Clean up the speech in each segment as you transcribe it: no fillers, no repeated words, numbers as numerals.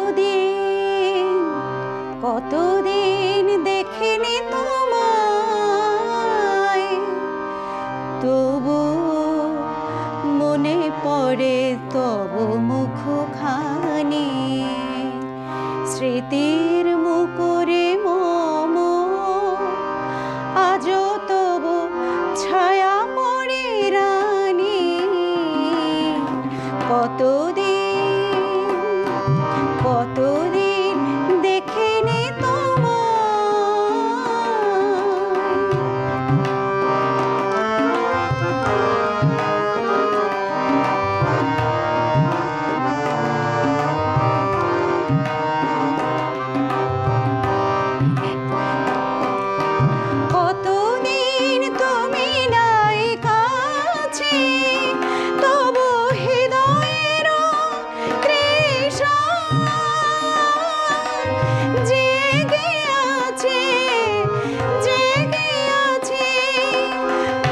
কতদিন কতদিন দেখিনি তোমায়, তবু মনে পড়ে তবু মুখখানি। স্মৃতির মুকুরে মম আজও তবু ছায়া পড়ে রানী। কতদিন কতদিন দেখিনি কতদিন তুমি নাই কাছে, তবু হৃদয়ের তৃষা জেগে আছে জেগে আছে।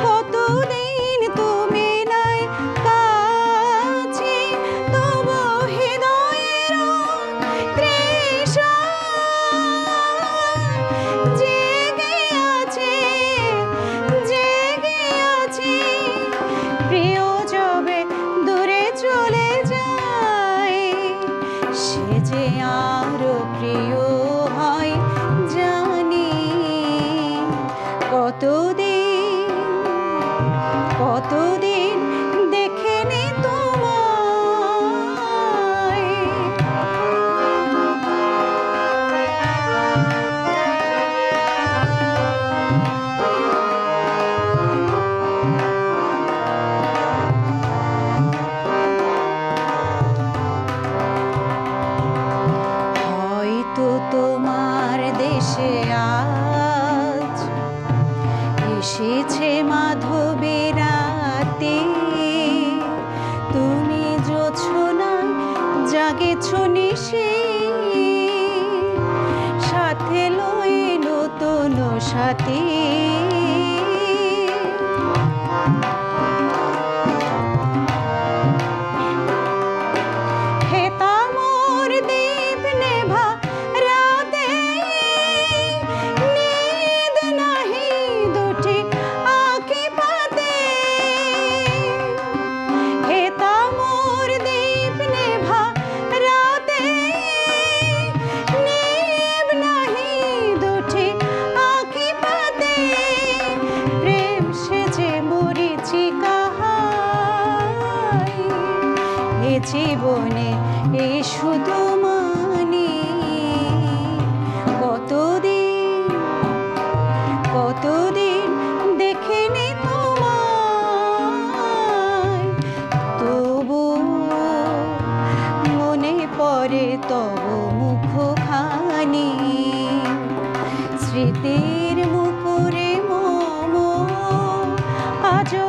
কতদিন তুমি নাই কাছে, তবু হৃদয়ের তৃষা জেগে আছে জেগে আছে। প্রিয় যবে দূরে চলে যায়, সে যে আরো প্রিয় হয় জানি। কতদিন কতদিন দেখিনি তোমায়। হয়তো তোমার দেশে আজ এসেছে মাধবী রাতে, তুমি জোছনায় জাগেছ নিশি, সাথে লয়ে নতুন সাথী। হেতা মোর দীপ নেভা রাতে, নিদ নাহি দুটি আঁখি পাতে। হেতা মোর দীপ নেভা রাতে, নিদ নাহি দুটি আঁখি পাতে। প্রেম সেজে মরিচিকা হায়, এ জীবনে এই শুধু মানি। কতদিন কতদিন দেখিনি তোমায়, তবু মনে পড়ে তবু মুখখানি। স্মৃতির মুকুরে মম আজও